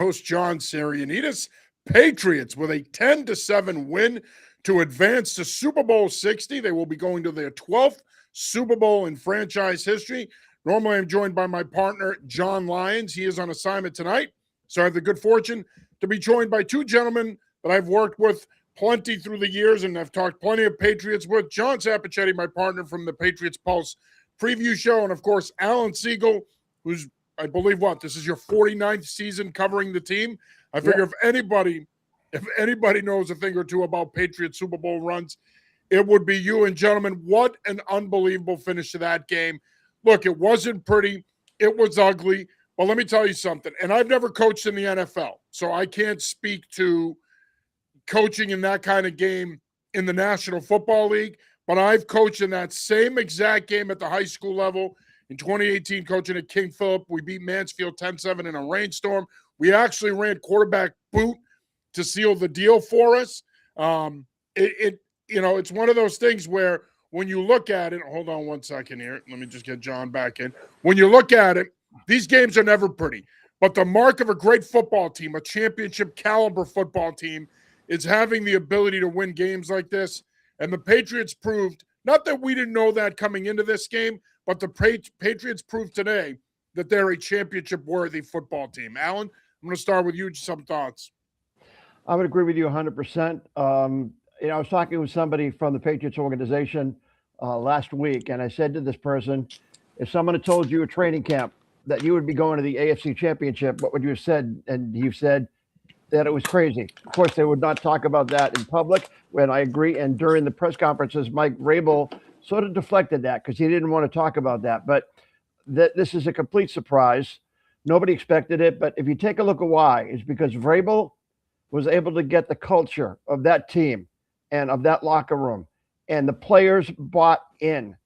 Host John Sirianidis. Patriots with a 10-7 win to advance to Super Bowl 60. They will be going to their 12th Super Bowl in franchise history. Normally, I'm joined by my partner, John Lyons. He is on assignment tonight, so I have the good fortune to be joined by two gentlemen that I've worked with plenty through the years, and I've talked plenty of Patriots with. John Sapichetti, my partner from the Patriots Pulse preview show, and, of course, Alan Siegel, who's, I believe, this is your 49th season covering the team. I figure if anybody knows a thing or two about Patriots Super Bowl runs, it would be you. And gentlemen, what an unbelievable finish to that game. Look, it wasn't pretty. It was ugly. But let me tell you something. And I've never coached in the NFL, so I can't speak to coaching in that kind of game in the National Football League. But I've coached in that same exact game at the high school level. In 2018, coaching at King Philip, we beat Mansfield 10-7 in a rainstorm. We actually ran quarterback boot to seal the deal for us. It's one of those things where when you look at it, hold on one second here. Let me just get John back in. When you look at it, these games are never pretty. But the mark of a great football team, a championship caliber football team, is having the ability to win games like this. And the Patriots proved, not that we didn't know that coming into this game, but the Patriots proved today that they're a championship-worthy football team. Alan, I'm going to start with you. Some thoughts. I would agree with you 100%. I was talking with somebody from the Patriots organization last week, and I said to this person, if someone had told you at training camp that you would be going to the AFC Championship, what would you have said? And you said that it was crazy. Of course, they would not talk about that in public, when I agree. And during the press conferences, Mike Vrabel sort of deflected that because he didn't want to talk about that. But this is a complete surprise. Nobody expected it. But if you take a look at why, it's because Vrabel was able to get the culture of that team and of that locker room, and the players bought in.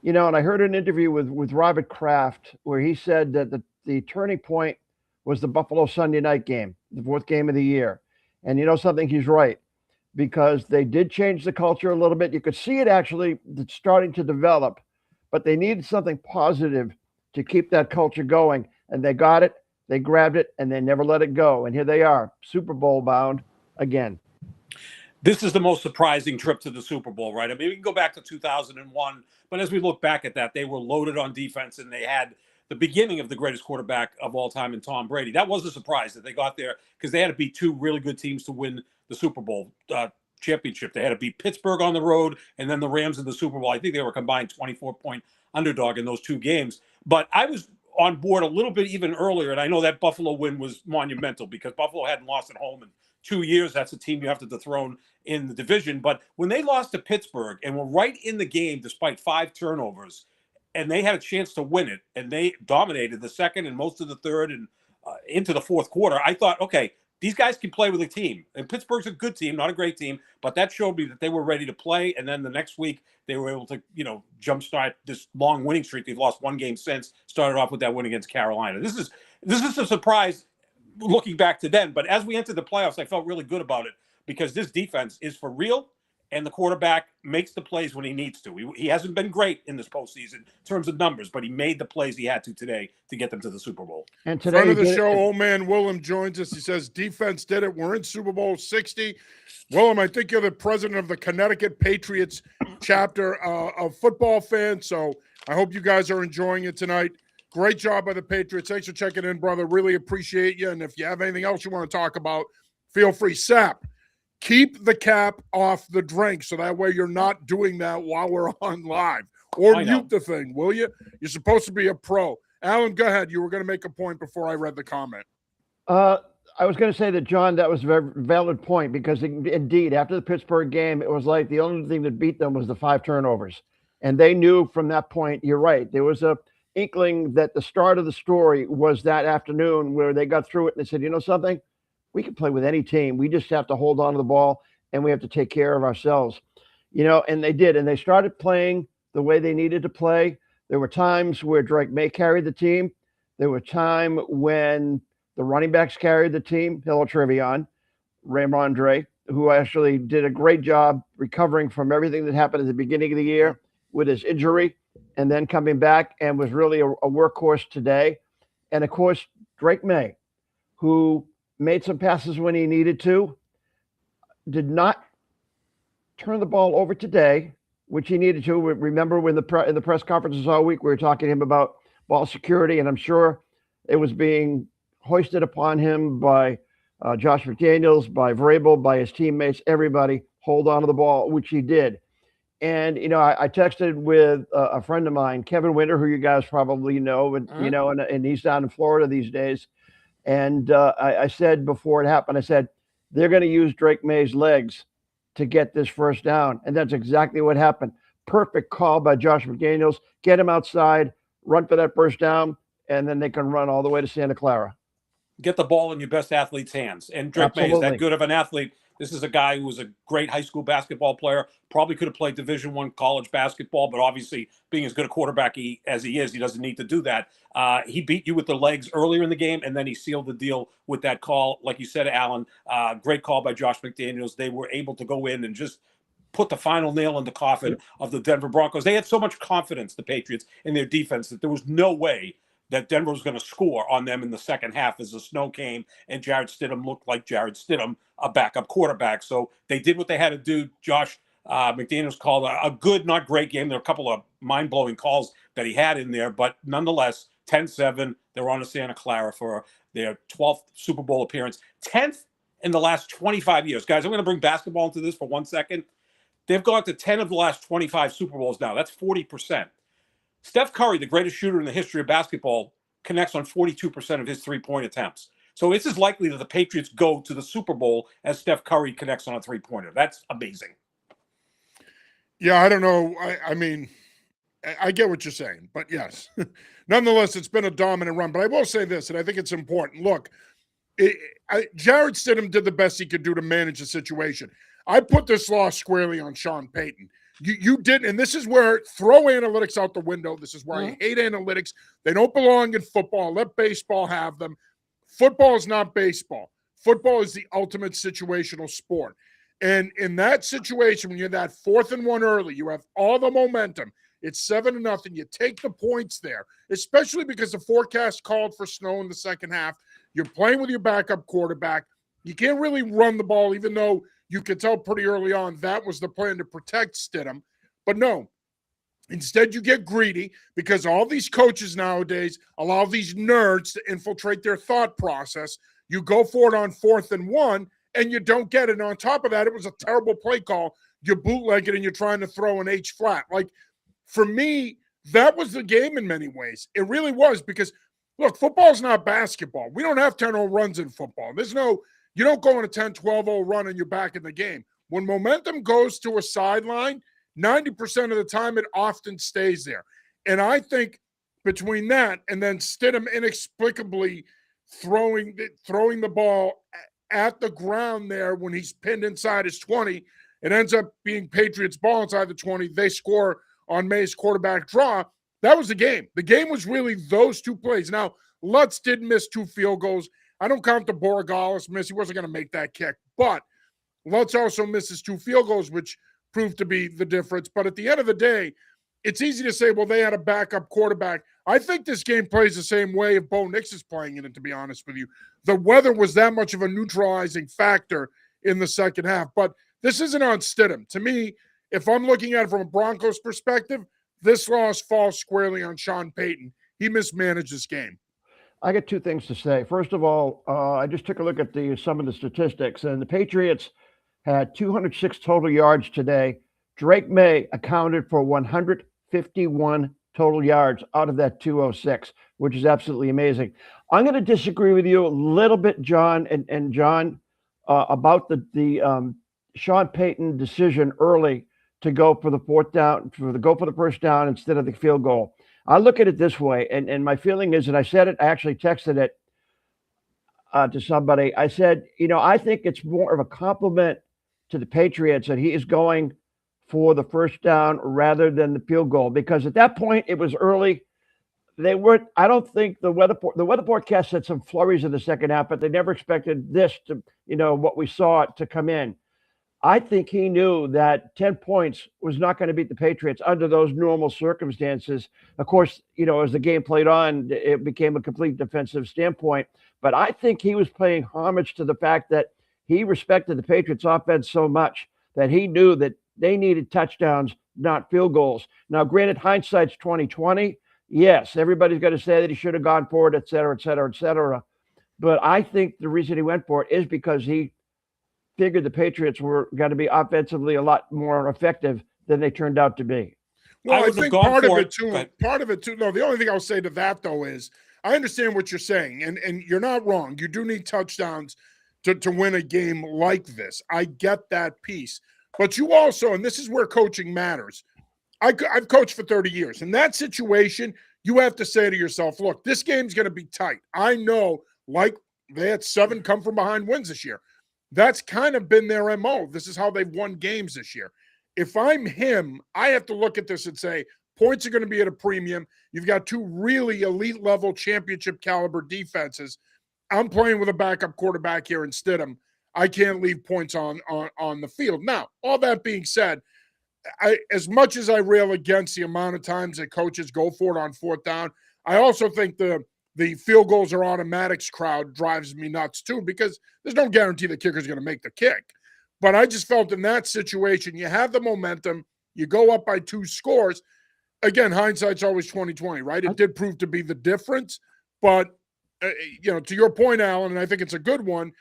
And I heard an interview with Robert Kraft where he said that the turning point was the Buffalo Sunday night game, the fourth game of the year. And you know something? He's right, because they did change the culture a little bit. You could see it actually starting to develop, but they needed something positive to keep that culture going. And they got it, they grabbed it, and they never let it go. And here they are, Super Bowl bound again. This is the most surprising trip to the Super Bowl, right? I mean, we can go back to 2001, but as we look back at that, they were loaded on defense, and they had the beginning of the greatest quarterback of all time in Tom Brady. That was a surprise that they got there, because they had to beat two really good teams to win the Super Bowl championship. They had to beat Pittsburgh on the road and then the Rams in the Super Bowl. I think they were combined 24-point underdog in those two games. But I was on board a little bit even earlier, and I know that Buffalo win was monumental because Buffalo hadn't lost at home in 2 years. That's a team you have to dethrone in the division. But when they lost to Pittsburgh and were right in the game despite 5 turnovers, and they had a chance to win it, and they dominated the second and most of the third and into the fourth quarter, I thought, okay, these guys can play with a team. And Pittsburgh's a good team, not a great team, but that showed me that they were ready to play. And then the next week, they were able to, jumpstart this long winning streak. They've lost one game since, started off with that win against Carolina. This is a surprise looking back to then. But as we entered the playoffs, I felt really good about it because this defense is for real. And the quarterback makes the plays when he needs to. He hasn't been great in this postseason in terms of numbers, but he made the plays he had to today to get them to the Super Bowl. And today, friend of the show, Old Man Willem, joins us. He says, defense did it. We're in Super Bowl 60. Willem, I think you're the president of the Connecticut Patriots chapter of football fans, so I hope you guys are enjoying it tonight. Great job by the Patriots. Thanks for checking in, brother. Really appreciate you. And if you have anything else you want to talk about, feel free. Sap, keep the cap off the drink so that way you're not doing that while we're on live. Or mute the thing, will you? You're supposed to be a pro. Alan, go ahead. You were going to make a point before I read the comment. I was going to say that, John, that was a very valid point because, indeed, after the Pittsburgh game, it was like the only thing that beat them was the 5 turnovers. And they knew from that point, you're right, there was a inkling that the start of the story was that afternoon where they got through it and they said, you know something? We can play with any team. We just have to hold on to the ball and we have to take care of ourselves. And they did. And they started playing the way they needed to play. There were times where Drake May carried the team. There were times when the running backs carried the team. Hill Trevion, Ramondre, who actually did a great job recovering from everything that happened at the beginning of the year with his injury and then coming back and was really a workhorse today. And, of course, Drake May, who made some passes when he needed to, did not turn the ball over today, which he needed to. Remember when in the press conferences all week, we were talking to him about ball security, and I'm sure it was being hoisted upon him by Josh McDaniels, by Vrabel, by his teammates, everybody, hold on to the ball, which he did. And, I texted with a friend of mine, Kevin Winter, who you guys probably know, and, and he's down in Florida these days. And I said before it happened, I said, they're going to use Drake May's legs to get this first down. And that's exactly what happened. Perfect call by Josh McDaniels. Get him outside, run for that first down, and then they can run all the way to Santa Clara. Get the ball in your best athlete's hands. And Drake May is that good of an athlete. This is a guy who was a great high school basketball player, probably could have played Division I college basketball, but obviously being as good a quarterback as he is, he doesn't need to do that. He beat you with the legs earlier in the game, and then he sealed the deal with that call. Like you said, Alan, great call by Josh McDaniels. They were able to go in and just put the final nail in the coffin of the Denver Broncos. They had so much confidence, the Patriots, in their defense that there was no way that Denver was going to score on them in the second half as the snow came and Jarrett Stidham looked like Jarrett Stidham, a backup quarterback. So they did what they had to do. Josh McDaniels called a good, not great game. There were a couple of mind-blowing calls that he had in there, but nonetheless, 10-7, they're on to Santa Clara for their 12th Super Bowl appearance. 10th in the last 25 years. Guys, I'm going to bring basketball into this for 1 second. They've gone to 10 of the last 25 Super Bowls now. That's 40%. Steph Curry, the greatest shooter in the history of basketball, connects on 42% of his three-point attempts. So it's as likely that the Patriots go to the Super Bowl as Steph Curry connects on a three-pointer. That's amazing. Yeah, I don't know. I mean, I get what you're saying, but yes. Nonetheless, it's been a dominant run. But I will say this, and I think it's important. Look, Jarrett Stidham did the best he could do to manage the situation. I put this loss squarely on Sean Payton. You did, and this is where throw analytics out the window. This is where I hate analytics. They don't belong in football. Let baseball have them. Football is not baseball. Football is the ultimate situational sport. And in that situation, when you're that 4th and 1 early, you have all the momentum. It's 7-0. You take the points there, especially because the forecast called for snow in the second half. You're playing with your backup quarterback. You can't really run the ball, even though you could tell pretty early on that was the plan to protect Stidham. But no, instead you get greedy because all these coaches nowadays allow these nerds to infiltrate their thought process. You go for it on 4th and 1, and you don't get it. And on top of that, it was a terrible play call. You bootleg it, and you're trying to throw an H flat. Like, for me, that was the game in many ways. It really was because, look, football's not basketball. We don't have 10-0 runs in football. You don't go on a 10-12-0 run and you're back in the game. When momentum goes to a sideline, 90% of the time it often stays there. And I think between that and then Stidham inexplicably throwing the ball at the ground there when he's pinned inside his 20, it ends up being Patriots ball inside the 20. They score on May's quarterback draw. That was the game. The game was really those two plays. Now, Lutz did miss 2 field goals. I don't count the Borregales miss. He wasn't going to make that kick. But Lutz also misses 2 field goals, which proved to be the difference. But at the end of the day, it's easy to say, well, they had a backup quarterback. I think this game plays the same way if Bo Nix is playing in it, to be honest with you. The weather was that much of a neutralizing factor in the second half. But this isn't on Stidham. To me, if I'm looking at it from a Broncos perspective, this loss falls squarely on Sean Payton. He mismanaged this game. I got 2 things to say. First of all, I just took a look at some of the statistics, and the Patriots had 206 total yards today. Drake May accounted for 151 total yards out of that 206, which is absolutely amazing. I'm going to disagree with you a little bit, John, and John, about the Sean Payton decision early to go for the first down instead of the field goal. I look at it this way, and my feeling is, and I said it, I actually texted it to somebody. I said, I think it's more of a compliment to the Patriots that he is going for the first down rather than the field goal, because at that point it was early. I don't think the weather forecast said some flurries in the second half, but they never expected this to, what we saw to come in. I think he knew that 10 points was not going to beat the Patriots under those normal circumstances. Of course, as the game played on, it became a complete defensive standpoint. But I think he was paying homage to the fact that he respected the Patriots offense so much that he knew that they needed touchdowns, not field goals. Now, granted, hindsight's 2020. Yes, everybody's going to say that he should have gone for it, et cetera, et cetera, et cetera. But I think the reason he went for it is because he figured the Patriots were going to be offensively a lot more effective than they turned out to be. Well, I think part of it too. No, the only thing I'll say to that though is I understand what you're saying, and you're not wrong. You do need touchdowns to win a game like this. I get that piece, but you also, and this is where coaching matters. I've coached for 30 years. In that situation, you have to say to yourself, look, this game's going to be tight. I know, like they had 7 come from behind wins this year. That's kind of been their MO. This is how they've won games this year. If I'm him, I have to look at this and say, points are going to be at a premium. You've got 2 really elite level championship caliber defenses. I'm playing with a backup quarterback here in Stidham. I can't leave points on the field. Now, all that being said, as much as I rail against the amount of times that coaches go for it on 4th down, I also think the field goals are automatics crowd drives me nuts too, because there's no guarantee the kicker's going to make the kick. But I just felt in that situation, you have the momentum, you go up by 2 scores. Again, hindsight's always 2020, right? It did prove to be the difference. But, to your point, Alan, and I think it's a good one,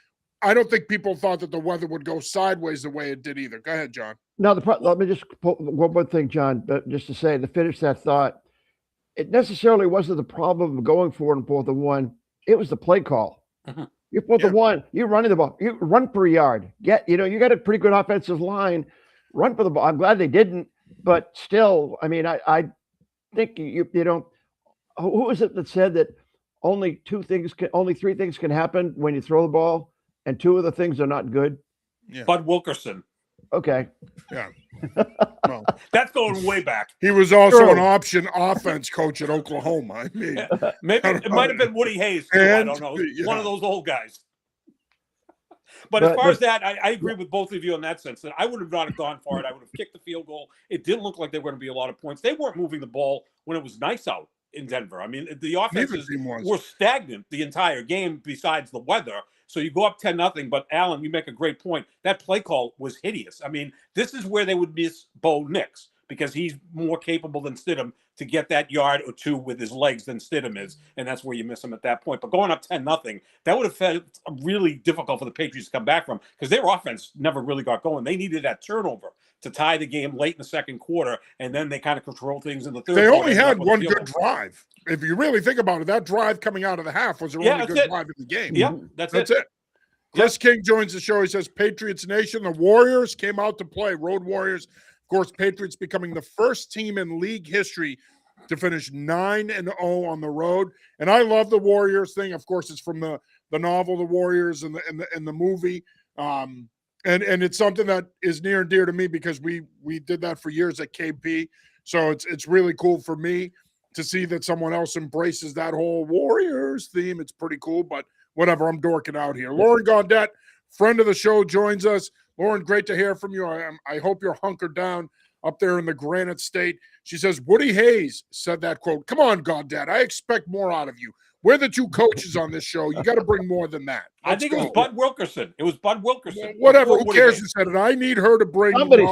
I don't think people thought that the weather would go sideways the way it did either. Go ahead, John. Now, let me just put one more thing, John, just to say, to finish that thought. It necessarily wasn't the problem of going for it in 4th and 1. It was the play call. Mm-hmm. You're 4th and 1. You're running the ball. You run for a yard. You got a pretty good offensive line. Run for the ball. I'm glad they didn't, but still, I mean, I think who is it that said that only 3 things can happen when you throw the ball, and 2 of the things are not good? Yeah. Bud Wilkerson. Okay. Yeah. Well, that's going way back. He was also an option offense coach at Oklahoma. I mean, maybe it might have been Woody Hayes too. I don't know. Yeah. One of those old guys. But as far as that, I agree with both of you in that sense. That I would have not gone for it. I would have kicked the field goal. It didn't look like there were going to be a lot of points. They weren't moving the ball when it was nice out in Denver. I mean, the offenses were stagnant the entire game besides the weather. So you go up 10-0, but Alan, you make a great point. That play call was hideous. I mean, this is where they would miss Bo Nix because he's more capable than Stidham to get that yard or 2 with his legs than Stidham is, and that's where you miss him at that point. But going up 10-0, that would have felt really difficult for the Patriots to come back from because their offense never really got going. They needed that turnover to tie the game late in the 2nd quarter, and then they kind of control things in the 3rd quarter. They only had one good drive. If you really think about it, that drive coming out of the half was their only good drive in the game. Yeah, that's it. Chris King joins the show. He says, Patriots Nation, the Warriors came out to play. Road Warriors. Of course, Patriots becoming the first team in league history to finish 9-0 on the road. And I love the Warriors thing. Of course, it's from the novel, The Warriors, and the movie. And it's something that is near and dear to me because we did that for years at KP. So it's really cool for me to see that someone else embraces that whole Warriors theme. It's pretty cool, but whatever, I'm dorking out here. Lauren Gaudette, friend of the show, joins us. Lauren, great to hear from you. I hope you're hunkered down up there in the Granite State. She says, Woody Hayes said that quote. Come on, Gaudette, I expect more out of you. We're the 2 coaches on this show. You got to bring more than that. I think it was Bud Wilkerson. It was Bud Wilkerson. Well, whatever. Who cares who said it? I need her to bring Somebody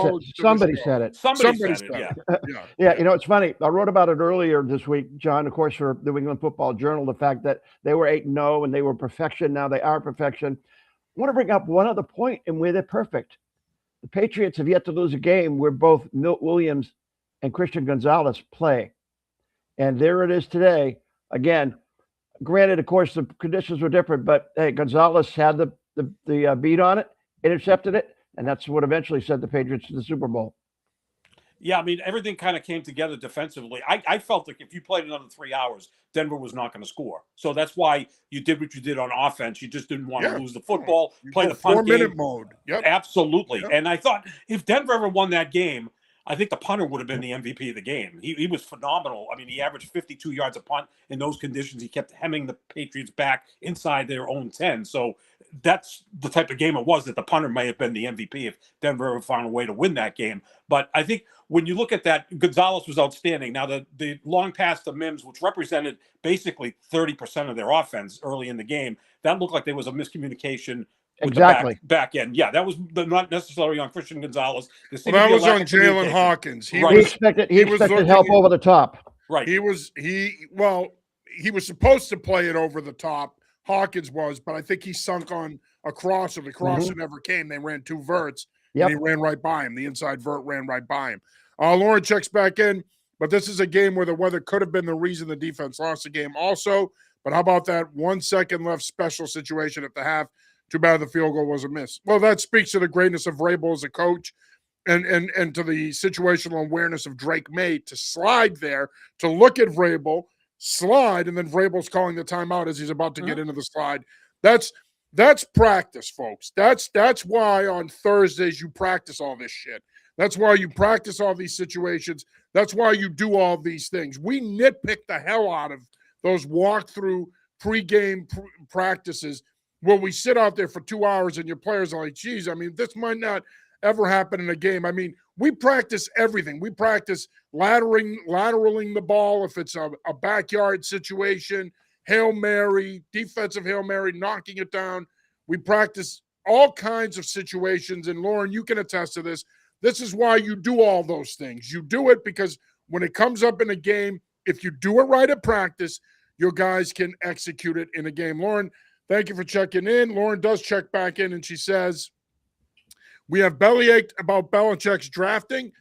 said it. Somebody said it, yeah. Yeah, it's funny. I wrote about it earlier this week, John, of course, for New England Football Journal, the fact that they were 8-0 and they were perfection. Now they are perfection. I want to bring up one other point and where they're perfect. The Patriots have yet to lose a game where both Milt Williams and Christian Gonzalez play. And there it is today. Again, granted, of course, the conditions were different, but hey, Gonzalez had the beat on it, intercepted it, and that's what eventually sent the Patriots to the Super Bowl. Yeah, I mean, everything kind of came together defensively. I felt like if you played another 3 hours, Denver was not going to score. So that's why you did what you did on offense. You just didn't want to lose the football, play the punt game. 4-minute mode. Yep. Absolutely. Yep. And I thought if Denver ever won that game, I think the punter would have been the MVP of the game. He was phenomenal. I mean, he averaged 52 yards a punt in those conditions. He kept hemming the Patriots back inside their own 10. So that's the type of game it was, that the punter may have been the MVP if Denver ever found a way to win that game. But I think when you look at that, Gonzalez was outstanding. Now, the long pass to Mims, which represented basically 30% of their offense early in the game, that looked like there was a miscommunication with Exactly. the back end. Yeah, that was not necessarily on Christian Gonzalez. Well, that was on Jalen Hawkins. He expected help over the top. Right. He was supposed to play it over the top. Hawkins was, but I think he sunk on a crosser. The crosser never came. They ran two verts, and he ran right by him. The inside vert ran right by him. Lauren checks back in, but this is a game where the weather could have been the reason the defense lost the game also. But how about that 1 second left special situation at the half? Too bad the field goal was a miss. Well, that speaks to the greatness of Vrabel as a coach and to the situational awareness of Drake May to slide there, to look at Vrabel, slide, and then Vrabel's calling the timeout as he's about to get into the slide. That's practice, folks. That's why on Thursdays you practice all this shit. That's why you practice all these situations. That's why you do all these things. We nitpick the hell out of those walkthrough pregame practices where we sit out there for 2 hours and your players are like, geez, I mean, this might not ever happen in a game. I mean, we practice everything. We practice lateraling the ball if it's a backyard situation, Hail Mary, defensive Hail Mary, knocking it down. We practice all kinds of situations. And Lauren, you can attest to this. This is why you do all those things. You do it because when it comes up in a game, if you do it right at practice, your guys can execute it in a game. Lauren, thank you for checking in. Lauren does check back in, and she says, we have bellyached about Belichick's drafting,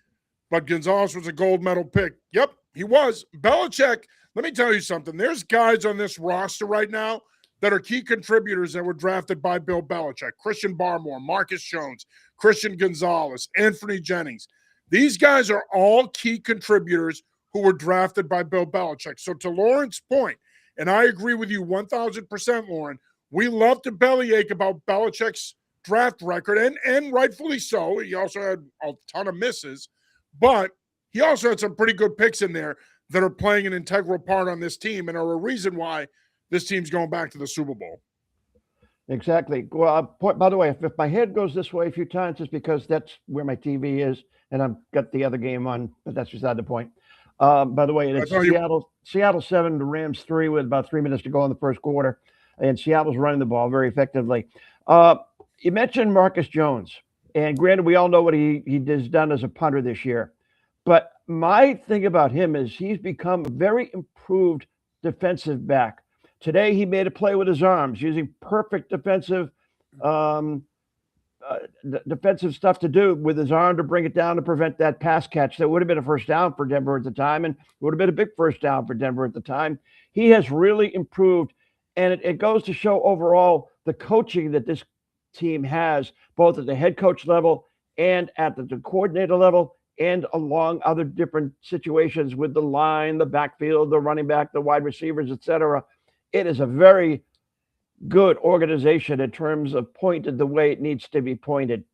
but Gonzalez was a gold medal pick. Yep, he was. Belichick, let me tell you something. There's guys on this roster right now that are key contributors that were drafted by Bill Belichick. Christian Barmore, Marcus Jones, Christian Gonzalez, Anthony Jennings. These guys are all key contributors who were drafted by Bill Belichick. So to Lauren's point, and I agree with you 1,000%, Lauren, we love to bellyache about Belichick's draft record, and rightfully so. He also had a ton of misses, but he also had some pretty good picks in there that are playing an integral part on this team and are a reason why this team's going back to the Super Bowl. Exactly. Well, by the way, if my head goes this way a few times, it's because that's where my TV is, and I've got the other game on, but that's beside the point. By the way, it's Seattle 7, the Rams 3 with about 3 minutes to go in the first quarter, and Seattle's running the ball very effectively. You mentioned Marcus Jones, and granted, we all know what he has done as a punter this year. But my thing about him is he's become a very improved defensive back. Today, he made a play with his arms, using perfect defensive stuff to do with his arm to bring it down to prevent that pass catch. That would have been a first down for Denver at the time, and would have been a big first down for Denver at the time. He has really improved, and it goes to show overall the coaching that this team has, both at the head coach level and at the coordinator level, and along other different situations with the line, the backfield, the running back, the wide receivers, etc. It is a very good organization in terms of pointed the way it needs to be pointed.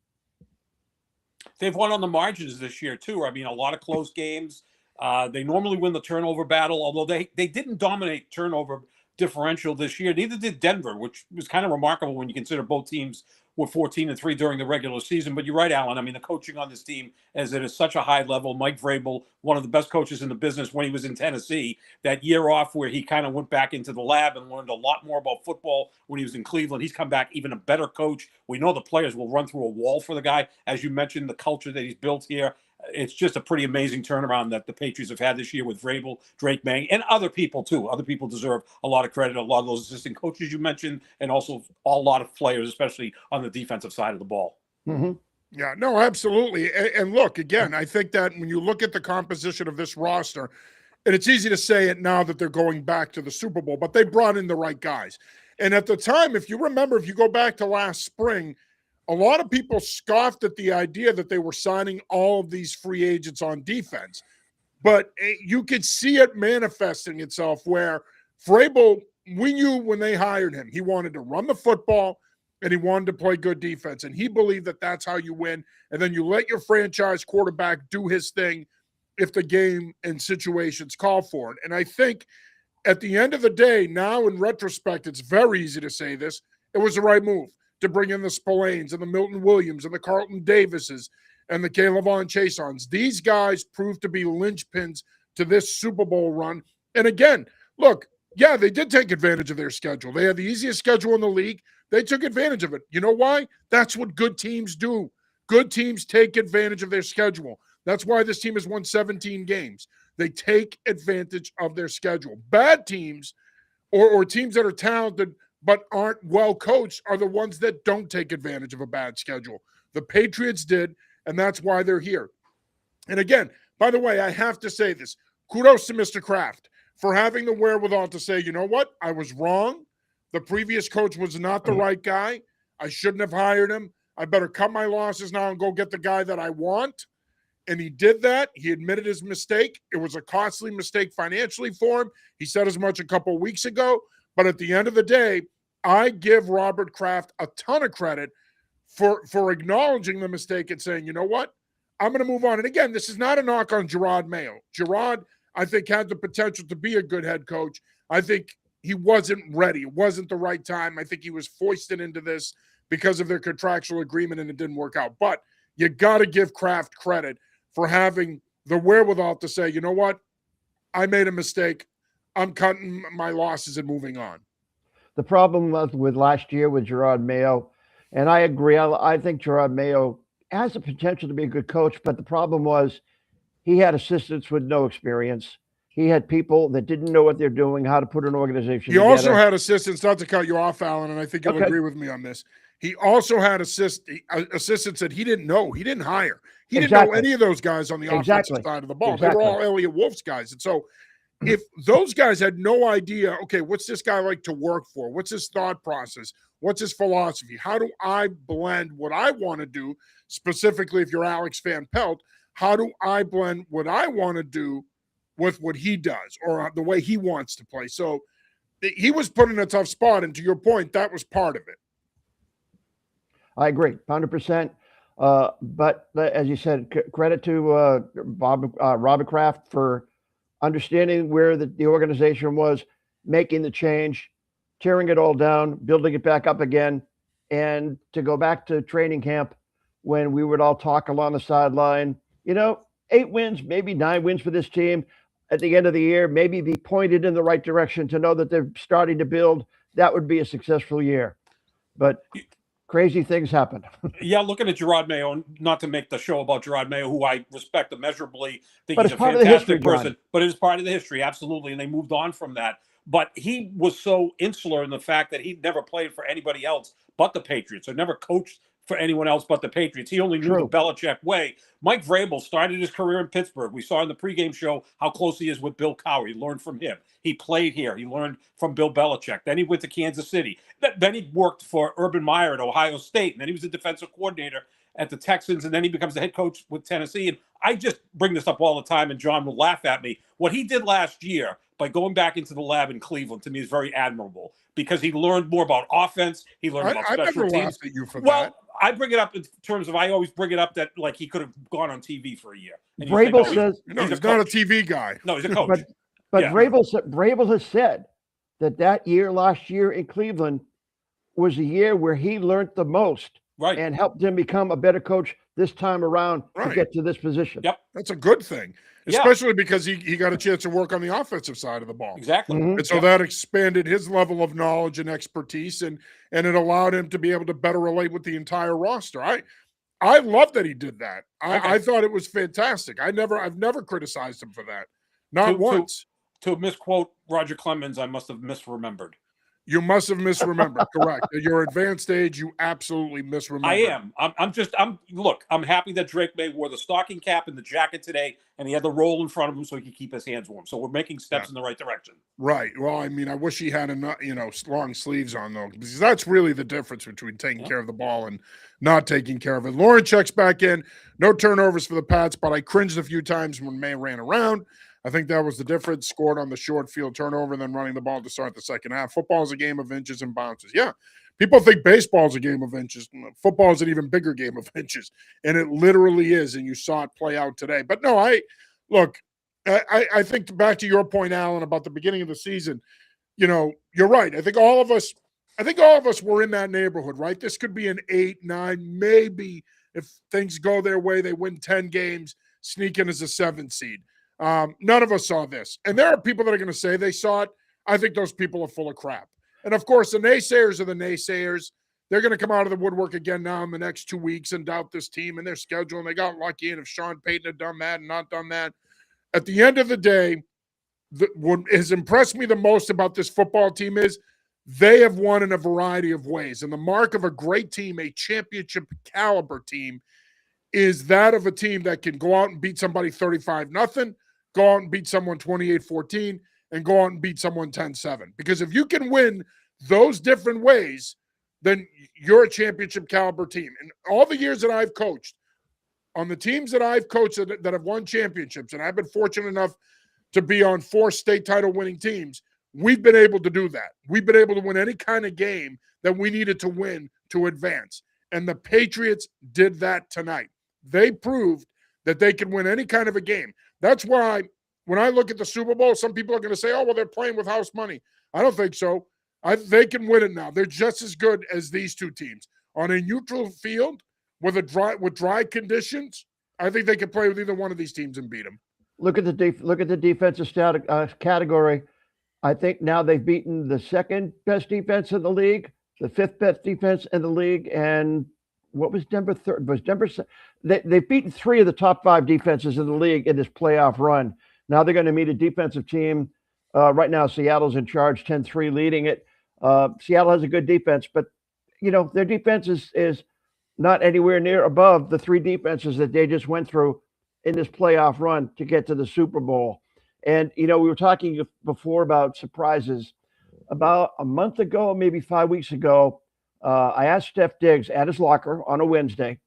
They've won on the margins this year, too. I mean, a lot of close games. They normally win the turnover battle, although they didn't dominate turnover differential this year. Neither did Denver, which was kind of remarkable when you consider both teams were 14-3 during the regular season. But you're right, Alan. I mean, the coaching on this team is at such a high level. Mike Vrabel, one of the best coaches in the business when he was in Tennessee, that year off where he kind of went back into the lab and learned a lot more about football when he was in Cleveland. He's come back even a better coach. We know the players will run through a wall for the guy. As you mentioned, the culture that he's built here. It's just a pretty amazing turnaround that the Patriots have had this year with Vrabel, Drake May, and other people, too. Other people deserve a lot of credit, a lot of those assistant coaches you mentioned, and also a lot of players, especially on the defensive side of the ball. Mm-hmm. Yeah, no, absolutely. And look, again, I think that when you look at the composition of this roster, and it's easy to say it now that they're going back to the Super Bowl, but they brought in the right guys. And at the time, if you remember, if you go back to last spring, a lot of people scoffed at the idea that they were signing all of these free agents on defense. But you could see it manifesting itself where Vrabel, we knew when they hired him, he wanted to run the football. and he wanted to play good defense. And he believed that that's how you win. And then you let your franchise quarterback do his thing if the game and situations call for it. And I think at the end of the day, now in retrospect, it's very easy to say this. It was the right move to bring in the Spillanes and the Milton Williams and the Carlton Davises and the Kayvon Chasons. These guys proved to be linchpins to this Super Bowl run. And again, look, yeah, they did take advantage of their schedule. They had the easiest schedule in the league. They took advantage of it. You know why? That's what good teams do. Good teams take advantage of their schedule. That's why this team has won 17 games. They take advantage of their schedule. Bad teams or teams that are talented but aren't well coached are the ones that don't take advantage of a bad schedule. The Patriots did, and that's why they're here. And again, by the way, I have to say this. Kudos to Mr. Kraft for having the wherewithal to say, you know what? I was wrong. The previous coach was not the right guy. I shouldn't have hired him. I better cut my losses now and go get the guy that I want. And he did that. He admitted his mistake. It was a costly mistake financially for him. He said as much a couple of weeks ago. But at the end of the day, I give Robert Kraft a ton of credit for acknowledging the mistake and saying, you know what? I'm going to move on. And again, this is not a knock on Gerard Mayo. Gerard, I think, had the potential to be a good head coach. I think he wasn't ready. It wasn't the right time. I think he was foisted into this because of their contractual agreement, and it didn't work out. But you got to give Kraft credit for having the wherewithal to say, you know what? I made a mistake. I'm cutting my losses and moving on. The problem was with last year with Gerard Mayo, and I agree. I think Gerard Mayo has the potential to be a good coach, but the problem was he had assistants with no experience. He had people that didn't know what they're doing, how to put an organization together. He also had assistants, not to cut you off, Alan, and I think you'll agree with me on this. He also had assistants that he didn't know. He didn't hire. He didn't know any of those guys on the offensive side of the ball. They were all Elliott Wolf's guys. And so if those guys had no idea, okay, what's this guy like to work for? What's his thought process? What's his philosophy? How do I blend what I want to do, specifically if you're Alex Van Pelt, how do I blend what I want to do with what he does or the way he wants to play? So he was put in a tough spot, and to your point, that was part of it. I agree, 100%. But as you said, credit to Robert Kraft for understanding where the organization was, making the change, tearing it all down, building it back up again, and to go back to training camp when we would all talk along the sideline, 8 wins, maybe 9 wins for this team at the end of the year, maybe be pointed in the right direction to know that they're starting to build. That would be a successful year. But crazy things happen. Yeah, looking at Gerard Mayo, not to make the show about Gerard Mayo, who I respect immeasurably, think but he's a part fantastic of the history, person, but it is part of the history, absolutely, and they moved on from that. But he was so insular in the fact that he never played for anybody else but the Patriots, or never coached for anyone else but the Patriots. He only knew the Belichick way. Mike Vrabel started his career in Pittsburgh. We saw in the pregame show how close he is with Bill Cowher. He learned from him. He played here. He learned from Bill Belichick. Then he went to Kansas City. Then he worked for Urban Meyer at Ohio State. And then he was a defensive coordinator at the Texans. And then he becomes the head coach with Tennessee. And I just bring this up all the time, and John will laugh at me. What he did last year by going back into the lab in Cleveland, to me, is very admirable because he learned more about offense. He learned about special teams. I never laughed at you for well, that. I bring it up in terms of, I always bring it up that like he could have gone on TV for a year. And Vrabel say, says he's not a TV guy. No, he's a coach. But Vrabel has said that year, last year in Cleveland, was a year where he learned the most, right, and helped him become a better coach this time around to get to this position. Yep, that's a good thing, especially because he got a chance to work on the offensive side of the ball. Exactly, and so that expanded his level of knowledge and expertise, and it allowed him to be able to better relate with the entire roster. I love that he did that. I thought it was fantastic. I've never criticized him for that, not once. To misquote Roger Clemens, I must have misremembered. You must have misremembered. Correct. At your advanced age, you absolutely misremembered. I am. I'm happy that Drake May wore the stocking cap and the jacket today, and he had the roll in front of him so he could keep his hands warm. So we're making steps in the right direction. Right. Well, I mean, I wish he had long sleeves on though, because that's really the difference between taking care of the ball and not taking care of it. Lauren checks back in. No turnovers for the Pats, but I cringed a few times when May ran around. I think that was the difference. Scored on the short field turnover and then running the ball to start the second half. Football is a game of inches and bounces. Yeah, People think baseball is a game of inches. Football is an even bigger game of inches, and it literally is. And you saw it play out today. But no, I think back to your point, Alan, about the beginning of the season. You're right. I think all of us were in that neighborhood, right? This could be an 8, 9, maybe if things go their way, they win 10 games, sneak in as a 7 seed. None of us saw this. And there are people that are going to say they saw it. I think those people are full of crap. And of course, the naysayers are the naysayers. They're going to come out of the woodwork again now in the next 2 weeks and doubt this team and their schedule. And they got lucky. And if Sean Payton had done that and not done that, at the end of the day, what has impressed me the most about this football team is they have won in a variety of ways. And the mark of a great team, a championship caliber team, is that of a team that can go out and beat somebody 35-0, go out and beat someone 28-14, and go out and beat someone 10-7. Because if you can win those different ways, then you're a championship caliber team. And all the years that I've coached, on the teams that I've coached that have won championships, and I've been fortunate enough to be on 4 state title winning teams, we've been able to do that. We've been able to win any kind of game that we needed to win to advance. And the Patriots did that tonight. They proved that they can win any kind of a game. That's why when I look at the Super Bowl, some people are going to say, oh, well, they're playing with house money. I don't think so. They can win it now. They're just as good as these two teams. On a neutral field with dry conditions, I think they can play with either one of these teams and beat them. Look at the defensive category. I think now they've beaten the second best defense in the league, the 5th best defense in the league, and what was Denver third? Was Denver? They've beaten 3 of the top 5 defenses in the league in this playoff run. Now they're going to meet a defensive team. Right now, Seattle's in charge, 10-3 leading it. Seattle has a good defense, but their defense is not anywhere near above the 3 defenses that they just went through in this playoff run to get to the Super Bowl. And we were talking before about surprises. About a month ago, maybe 5 weeks ago, I asked Steph Diggs at his locker on a Wednesday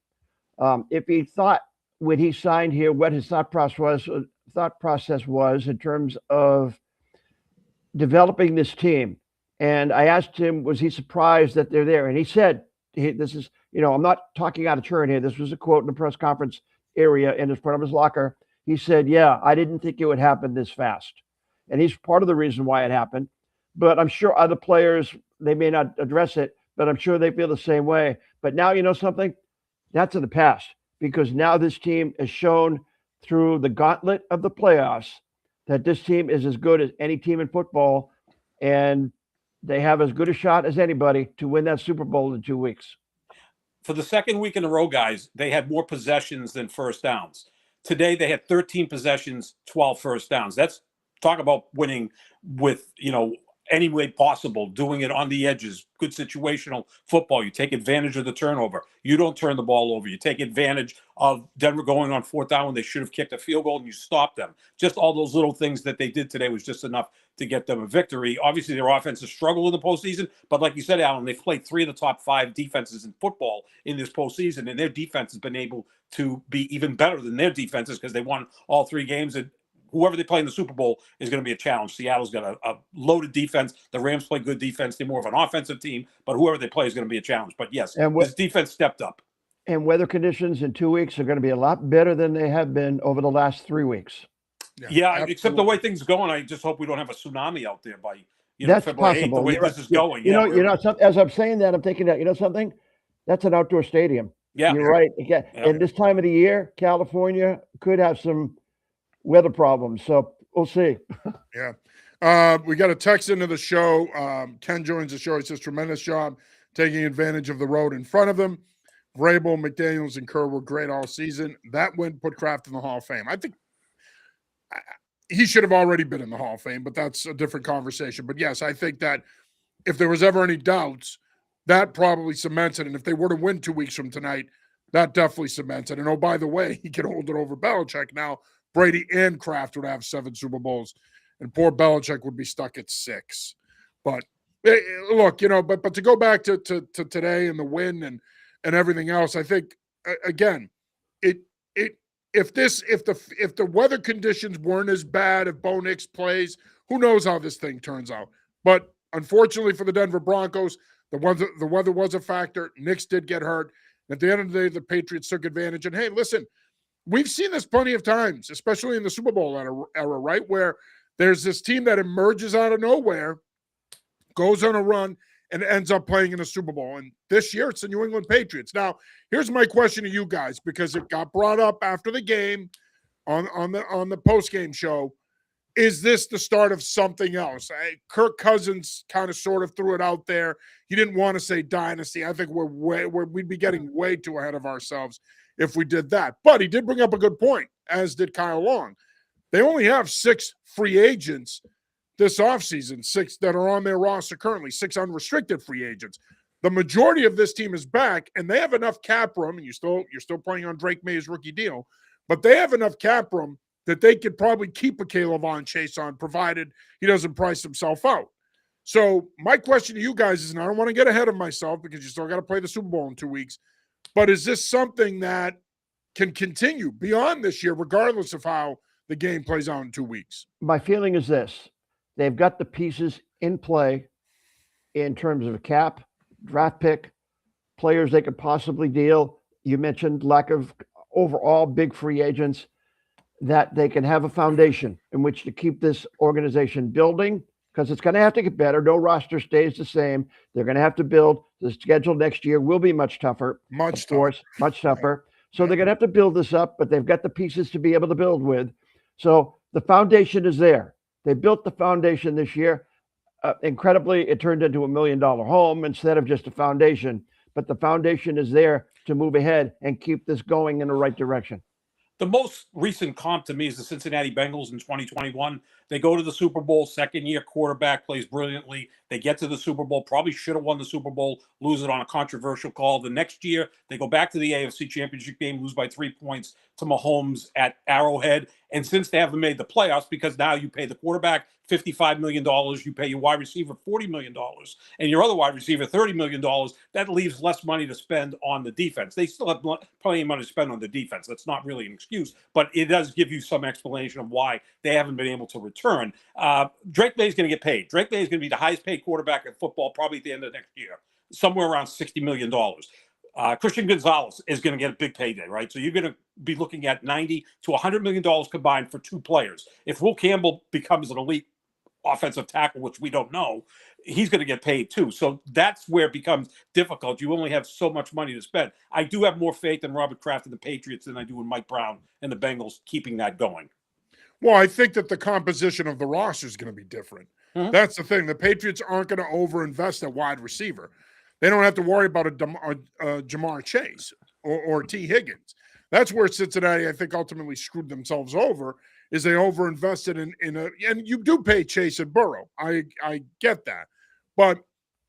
if he thought when he signed here what his thought process was in terms of developing this team. And I asked him, was he surprised that they're there? And he said, this is, I'm not talking out of turn here. This was a quote in the press conference area in front of his locker. He said, yeah, I didn't think it would happen this fast. And he's part of the reason why it happened. But I'm sure other players, they may not address it, but I'm sure they feel the same way. But now, something? That's in the past, because now this team has shown through the gauntlet of the playoffs that this team is as good as any team in football, and they have as good a shot as anybody to win that Super Bowl in 2 weeks. For the second week in a row, guys, they had more possessions than first downs. Today, they had 13 possessions, 12 first downs. That's talk about winning with, any way possible, doing it on the edges, good situational football. You take advantage of the turnover. You don't turn the ball over. You take advantage of Denver going on 4th down when they should have kicked a field goal and you stop them. Just all those little things that they did today was just enough to get them a victory. Obviously, their offense has struggled in the postseason, but like you said, Alan, they've played 3 of the top 5 defenses in football in this postseason, and their defense has been able to be even better than their defenses because they won all 3 games. And whoever they play in the Super Bowl is going to be a challenge. Seattle's got a loaded defense. The Rams play good defense. They're more of an offensive team, but whoever they play is going to be a challenge. But yes, this defense stepped up. And weather conditions in 2 weeks are going to be a lot better than they have been over the last 3 weeks. Yeah, except the way things are going, I just hope we don't have a tsunami out there by that's February 8th, possible. the way this is going. As I'm saying that, I'm thinking that, something? That's an outdoor stadium. Yeah. You're right. Again, and this time of the year, California could have some weather problems. So we'll see. Yeah. We got a text into the show. Ken joins the show. He says, tremendous job taking advantage of the road in front of them. Vrabel, McDaniels, and Kerr were great all season. That win put Kraft in the Hall of Fame. I think he should have already been in the Hall of Fame, but that's a different conversation. But yes, I think that if there was ever any doubts, that probably cements it. And if they were to win 2 weeks from tonight, that definitely cements it. And oh, by the way, he can hold it over Belichick now. Brady and Kraft would have 7 Super Bowls, and poor Belichick would be stuck at 6. But look, but to go back to today and the win and everything else, I think again, if the weather conditions weren't as bad, if Bo Nix plays, who knows how this thing turns out. But unfortunately for the Denver Broncos, The weather was a factor. Knicks did get hurt. At the end of the day, the Patriots took advantage. And hey, listen, we've seen this plenty of times, especially in the Super Bowl era, right? Where there's this team that emerges out of nowhere, goes on a run, and ends up playing in a Super Bowl. And this year, it's the New England Patriots. Now, here's my question to you guys, because it got brought up after the game on the post-game show. Is this the start of something else? Kirk Cousins kind of sort of threw it out there. He didn't want to say dynasty. I think we'd be getting way too ahead of ourselves if we did that. But he did bring up a good point, as did Kyle Long. They only have 6 free agents this offseason, 6 that are on their roster currently, 6 unrestricted free agents. The majority of this team is back, and they have enough cap room, and you're still playing on Drake May's rookie deal, but they have enough cap room that they could probably keep a Kayvon Chase on, provided he doesn't price himself out. So my question to you guys is, and I don't want to get ahead of myself because you still got to play the Super Bowl in 2 weeks, but is this something that can continue beyond this year, regardless of how the game plays out in 2 weeks? My feeling is this. They've got the pieces in play in terms of a cap, draft pick, players they could possibly deal. You mentioned lack of overall big free agents, that they can have a foundation in which to keep this organization building, because it's going to have to get better. No roster stays the same. They're going to have to build. The schedule next year will be much tougher. Much tougher. So they're going to have to build this up, but they've got the pieces to be able to build with. So the foundation is there. They built the foundation this year. Incredibly, it turned into $1 million home instead of just a foundation. But the foundation is there to move ahead and keep this going in the right direction. The most recent comp to me is the Cincinnati Bengals in 2021. They go to the Super Bowl, second-year quarterback plays brilliantly. They get to the Super Bowl, probably should have won the Super Bowl, lose it on a controversial call. The next year, they go back to the AFC Championship game, lose by 3 points to Mahomes at Arrowhead. And since they haven't made the playoffs, because now you pay the quarterback $55 million, you pay your wide receiver $40 million, and your other wide receiver $30 million, that leaves less money to spend on the defense. They still have plenty of money to spend on the defense. That's not really an excuse, but it does give you some explanation of why they haven't been able to return. Drake May is going to get paid. Drake May is going to be the highest paid quarterback in football probably at the end of next year, somewhere around $60 million. Christian Gonzalez is going to get a big payday, right? So you're going to be looking at $90 to $100 million combined for 2 players. If Will Campbell becomes an elite offensive tackle, which we don't know, he's going to get paid too. So that's where it becomes difficult. You only have so much money to spend. I do have more faith in Robert Kraft and the Patriots than I do in Mike Brown and the Bengals keeping that going. Well, I think that the composition of the roster is going to be different. Mm-hmm. That's the thing. The Patriots aren't going to overinvest at wide receiver. They don't have to worry about a Jamar Chase or T. Higgins. That's where Cincinnati, I think, ultimately screwed themselves over, is they overinvested and you do pay Chase and Burrow. I get that. But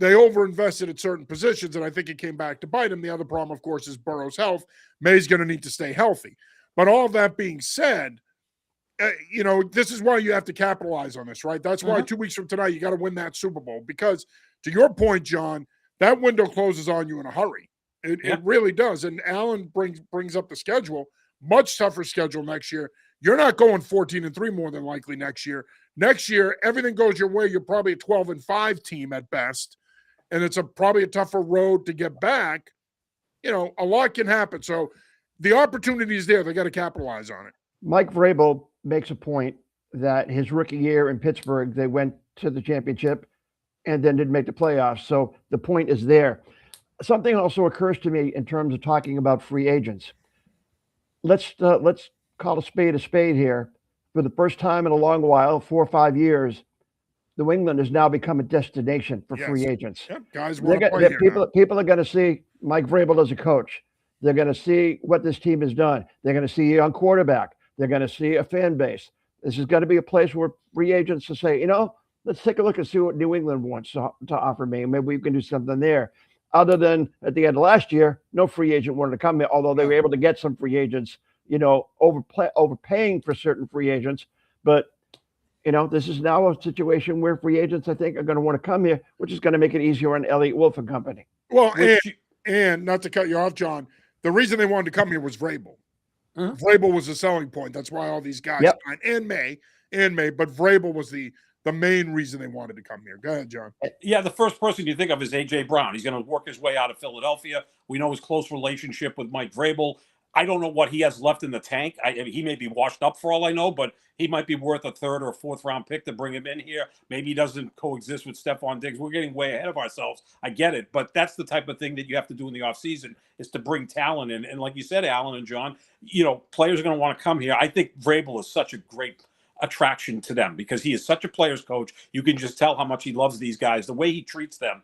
they overinvested at certain positions, and I think it came back to bite them. The other problem, of course, is Burrow's health. May's going to need to stay healthy. But all that being said, this is why you have to capitalize on this, right? That's why 2 weeks from tonight, you got to win that Super Bowl. Because to your point, John, that window closes on you in a hurry. It really does. And Alan brings up the schedule. Much tougher schedule next year. You're not going 14-3 more than likely next year. Next year, everything goes your way. You're probably a 12-5 team at best. And it's probably a tougher road to get back. A lot can happen. So the opportunity is there. They got to capitalize on it. Mike Vrabel makes a point that his rookie year in Pittsburgh, they went to the championship and then didn't make the playoffs. So the point is there. Something also occurs to me in terms of talking about free agents. Let's call a spade here. For the first time in a long while, 4 or 5 years, New England has now become a destination for free agents. Yep, guys want to play here. People are going to see Mike Vrabel as a coach. They're going to see what this team has done. They're going to see a young quarterback. They're going to see a fan base. This is going to be a place where free agents will say, let's take a look and see what New England wants to offer me. Maybe we can do something there. Other than at the end of last year, no free agent wanted to come here, although they were able to get some free agents, overpaying for certain free agents. But, this is now a situation where free agents, I think, are going to want to come here, which is going to make it easier on Elliott Wolf and company. Well, and not to cut you off, John, the reason they wanted to come here was Vrabel. Vrabel was the selling point. That's why all these guys signed, and May, but Vrabel was the the main reason they wanted to come here. Go ahead, John. Yeah, the first person you think of is A.J. Brown. He's going to work his way out of Philadelphia. We know his close relationship with Mike Vrabel. I don't know what he has left in the tank. I mean, he may be washed up for all I know, but he might be worth a third or fourth round pick to bring him in here. Maybe he doesn't coexist with Stephon Diggs. We're getting way ahead of ourselves. I get it, but that's the type of thing that you have to do in the offseason is to bring talent in. And like you said, Alan and John, players are going to want to come here. I think Vrabel is such a great attraction to them because he is such a player's coach. You can just tell how much he loves these guys, the way he treats them.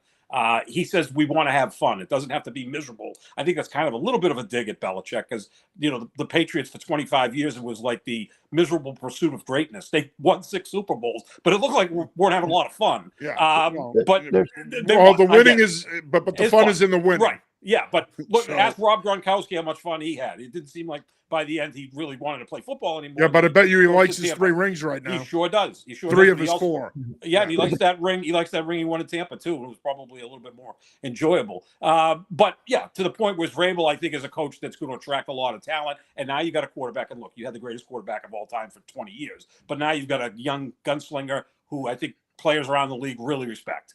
He says we want to have fun. It doesn't have to be miserable. I think that's kind of a little bit of a dig at Belichick because, the Patriots for 25 years, it was like the miserable pursuit of greatness. They won 6 Super Bowls, but it looked like we weren't having a lot of fun. Yeah. But the winning is, but the fun is in the winning. Right. Yeah, but look, ask Rob Gronkowski how much fun he had. It didn't seem like by the end he really wanted to play football anymore. Yeah, but I bet you he likes his 3 rings right now. He sure does. He sure 3 does. of his 4. Yeah, and he likes that ring. He likes that ring he won in Tampa too. It was probably a little bit more enjoyable. But yeah, to the point where Vrabel, I think, is a coach that's going to attract a lot of talent. And now you got a quarterback. And look, you had the greatest quarterback of all time for 20 years, but now you've got a young gunslinger who I think players around the league really respect.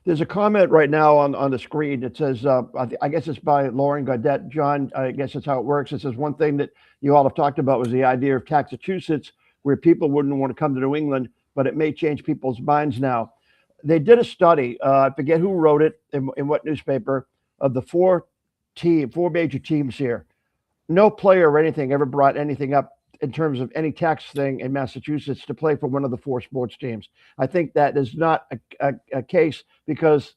There's a comment right now on the screen that says, I guess it's by Lauren Gaudette. John, I guess that's how it works. It says one thing that you all have talked about was the idea of Taxachusetts, where people wouldn't want to come to New England, but it may change people's minds now. They did a study, I forget who wrote it, in what newspaper, of the 4 major teams here. No player or anything ever brought anything up in terms of any tax thing in Massachusetts to play for one of the 4 sports teams. I think that is not a case because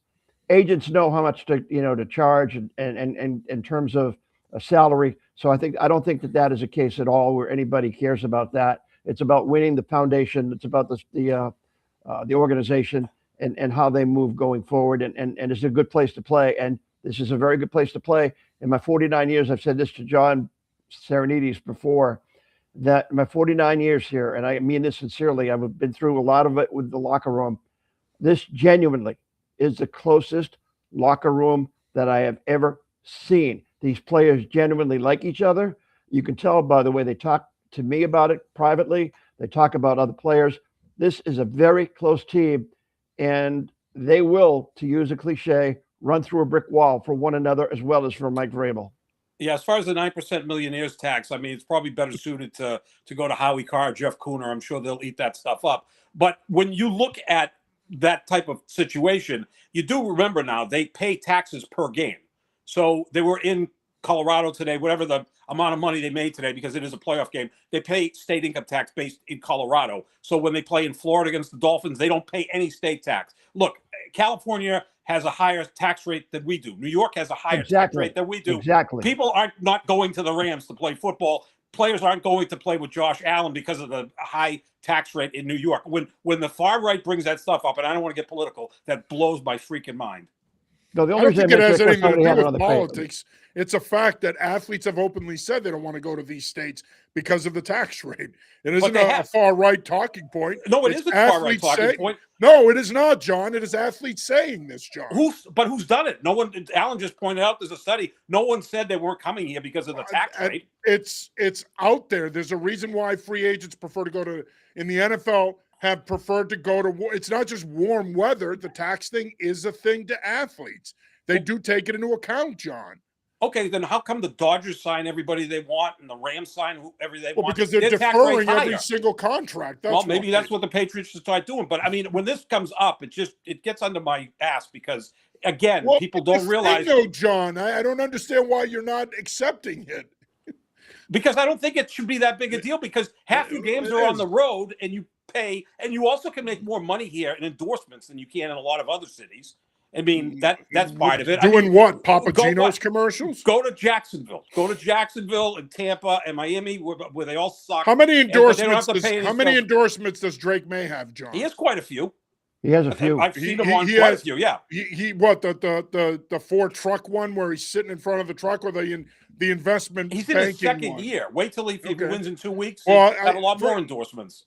agents know how much to charge and in terms of a salary. So I don't think that is a case at all where anybody cares about that. It's about winning the foundation. It's about the organization and how they move going forward. And it's a good place to play. And this is a very good place to play. In my 49 years, I've said this to John Serenides before, that my 49 years here, and I mean this sincerely, I've been through a lot of it with the locker room. This genuinely is the closest locker room that I have ever seen. These players genuinely like each other. You can tell by the way they talk to me about it privately. They talk about other players. This is a very close team, and they will, to use a cliche, run through a brick wall for one another as well as for Mike Vrabel. Yeah, as far as the 9% millionaires tax, I mean, it's probably better suited to go to Howie Carr, Jeff Cooner. I'm sure they'll eat that stuff up. But when you look at that type of situation, you do remember now they pay taxes per game. So they were in Colorado today, whatever the amount of money they made today, because it is a playoff game, they pay state income tax based in Colorado. So when they play in Florida against the Dolphins, they don't pay any state tax. Look, California has a higher tax rate than we do. New York has a higher tax rate than we do. Exactly. People aren't not going to the Rams to play football. Players aren't going to play with Josh Allen because of the high tax rate in New York. When the far right brings that stuff up, and I don't want to get political, that blows my freaking mind. No, the I only don't think it has anything to do with the politics. It's a fact that athletes have openly said they don't want to go to these states because of the tax rate. It isn't a far-right talking point. No, it isn't a far-right talking point. No, it is not, John. It is athletes saying this, John. Who's done it? No one. Alan just pointed out there's a study. No one said they weren't coming here because of the tax rate. It's out there. There's a reason why free agents prefer to go to – in the NFL – have preferred to go to – it's not just warm weather. The tax thing is a thing to athletes. They do take it into account, John. Okay, then how come the Dodgers sign everybody they want and the Rams sign whoever they want? Because they're deferring every single contract. Maybe that's what the Patriots should start doing. But, I mean, when this comes up, it gets under my ass because, again, people don't realize – No, John, I don't understand why you're not accepting it. Because I don't think it should be that big a deal because half your games are on the road and you pay, and you also can make more money here in endorsements than you can in a lot of other cities. I mean, that's part of it. Doing what? Papa Gino's commercials? Go to Jacksonville. Go to Jacksonville and Tampa and Miami where they all suck. How many endorsements does Drake May have, John? He has quite a few. He has a few. I've seen him on quite a few, yeah. The Ford truck one where he's sitting in front of the truck with the investment He's in his second year. Wait till he wins in 2 weeks. Well, he'll have a lot more endorsements.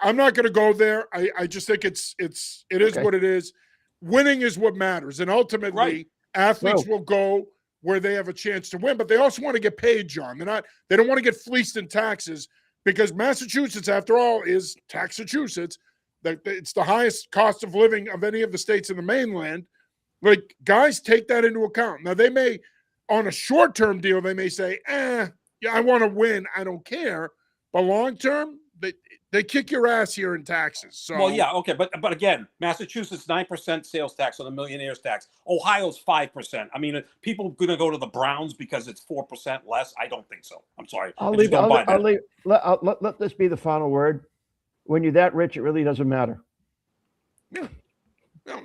I'm not going to go there. I just think it is what it is. Winning is what matters, and ultimately, athletes will go where they have a chance to win. But they also want to get paid, John. They don't want to get fleeced in taxes because Massachusetts, after all, is Taxachusetts. It's the highest cost of living of any of the states in the mainland. Like, guys take that into account. Now, they may, on a short-term deal, they may say, yeah, I want to win. I don't care. But long-term, they kick your ass here in taxes. So, well, yeah, okay, but again, Massachusetts 9% sales tax on the millionaire's tax. Ohio's 5%. I mean, are people going to go to the Browns because it's 4% less? I don't think so. I'm sorry. Let this be the final word. When you're that rich, it really doesn't matter. Yeah,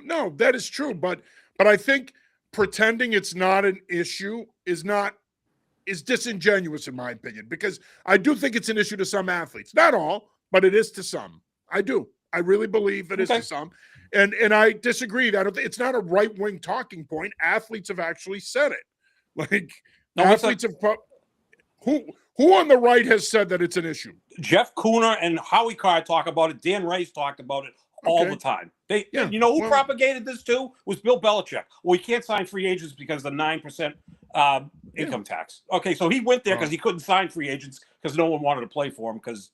no, that is true. But I think pretending it's not an issue is disingenuous in my opinion, because I do think it's an issue to some athletes, not all, but it is to some. I do. I really believe it is to some, and I disagree. It's not a right wing talking point. Athletes have actually said it. Like, athletes have. Who on the right has said that it's an issue? Jeff Cooner and Howie Carr talk about it. Dan Ray's talked about it all the time. You know who propagated this too? Was Bill Belichick. Well, he can't sign free agents because of the 9% income tax. Okay, so he went there because he couldn't sign free agents because no one wanted to play for him because,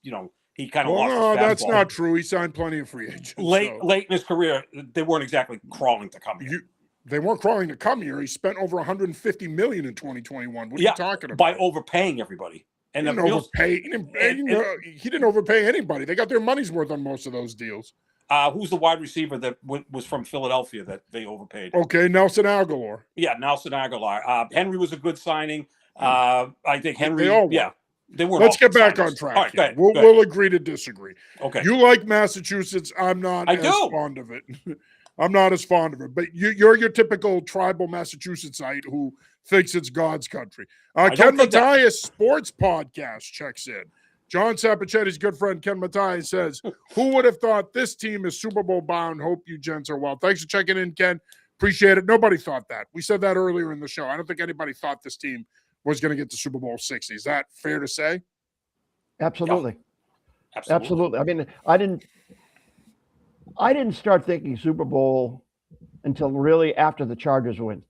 he kind of lost his fastball. No, that's not true. He signed plenty of free agents. Late in his career, they weren't exactly crawling to come here. They weren't crawling to come here. He spent over $150 million in 2021. What are you talking about? By overpaying everybody. And he didn't overpay anybody. They got their money's worth on most of those deals. Who's the wide receiver that was from Philadelphia that they overpaid? Okay, Nelson Aguilar. Yeah, Nelson Aguilar. Henry was a good signing. I think Henry. They were. Let's get back on track. All right, go ahead. We'll agree to disagree. Okay. You like Massachusetts. I'm not fond of it. I'm not as fond of it. But you're your typical tribal Massachusettsite who thinks it's God's country. Ken Matthias Sports Podcast checks in. John Sapicetti's good friend Ken Matthias says, who would have thought this team is Super Bowl bound? Hope you gents are well. Thanks for checking in, Ken. Appreciate it. Nobody thought that. We said that earlier in the show. I don't think anybody thought this team was going to get to Super Bowl 60. Is that fair to say? Absolutely. Yeah. Absolutely. I mean, I didn't start thinking Super Bowl until really after the Chargers win.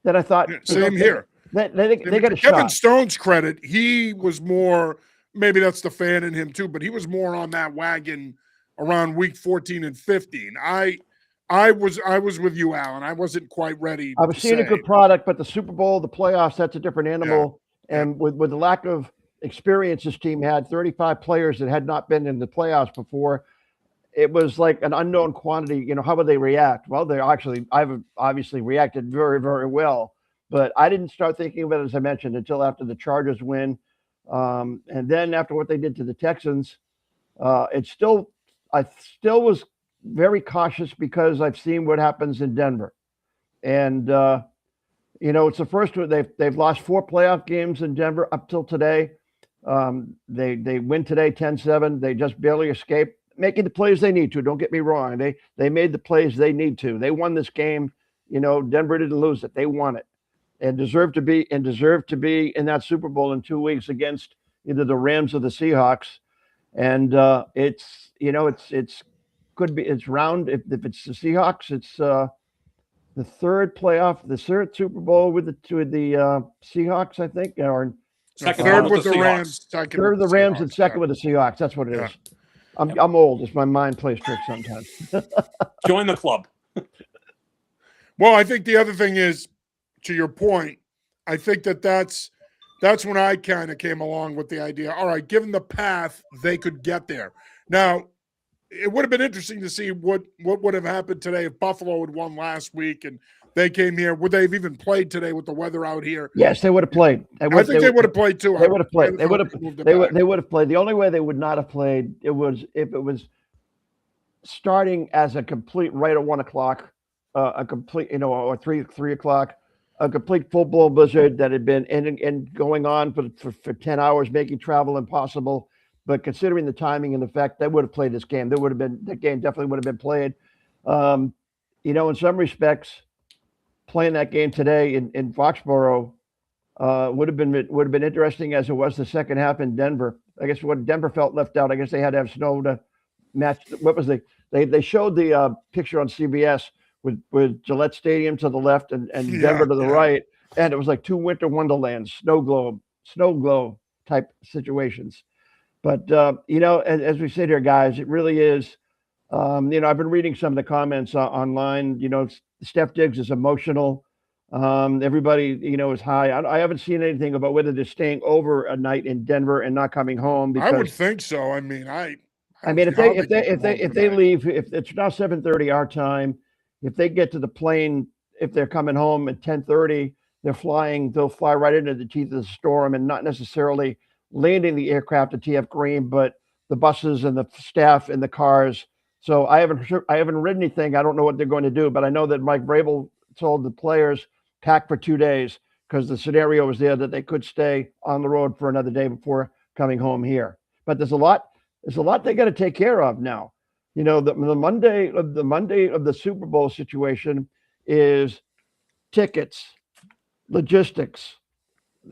Then I thought, same here. They got a shot. Kevin Stone's credit, he was more, maybe that's the fan in him too, but he was more on that wagon around week 14 and 15. I was with you, Alan. I wasn't quite ready. I was seeing a good product, but the Super Bowl, the playoffs, that's a different animal. Yeah. And with the lack of experience this team had, 35 players that had not been in the playoffs before, it was like an unknown quantity. How would they react? Well, I've obviously reacted very, very well. But I didn't start thinking of it, as I mentioned, until after the Chargers win. And then after what they did to the Texans, I still was very cautious because I've seen what happens in Denver. And, it's the first one. They've lost 4 playoff games in Denver up till today. They win today 10-7. They just barely escaped, making the plays they need to. Don't get me wrong. They made the plays they need to. They won this game. Denver didn't lose it. They won it. And deserve to be in that Super Bowl in 2 weeks against either the Rams or the Seahawks. And it's round. If it's the Seahawks, it's the third Super Bowl with the Seahawks, I think, or third with the Rams, third with the Rams, and second with the Seahawks. That's what it is. I'm old. It's my mind plays tricks sometimes. Join the club. Well, I think the other thing is, to your point, I think that's when I kind of came along with the idea, all right, given the path, they could get there. Now, it would have been interesting to see what would have happened today if Buffalo had won last week and they came here. Would they have even played today with the weather out here? Yes, they would have played. I think they would have played too. They would have played. They would have played. The only way they would not have played was if it was starting as a complete right at 1 o'clock, a complete, or 3 o'clock. A complete full-blown blizzard that had been and going on for 10 hours, making travel impossible. But considering the timing and the fact, they would have played this game. That game definitely would have been played. In some respects, playing that game today in Foxborough would have been interesting as it was the second half in Denver. I guess what Denver felt left out. I guess they had to have snow to match. What was they showed the picture on CBS. With Gillette Stadium to the left and Denver to the right. And it was like 2 winter wonderlands, snow globe type situations. But as we sit here, guys, it really is. I've been reading some of the comments online. Steph Diggs is emotional. Everybody, is high. I haven't seen anything about whether they're staying over a night in Denver and not coming home. I would Because think so. I mean, I I don't mean, see if they how if they they can if come they home if they tonight. leave, if it's now 7:30 our time, if they get to the plane, if they're coming home at 10:30, they'll fly right into the teeth of the storm and not necessarily landing the aircraft at TF Green, but the buses and the staff and the cars. So I haven't read anything. I don't know what they're going to do, but I know that Mike Vrabel told the players pack for 2 days because the scenario was there that they could stay on the road for another day before coming home here. But there's a lot they got to take care of now. The Monday of the Super Bowl situation is tickets, logistics.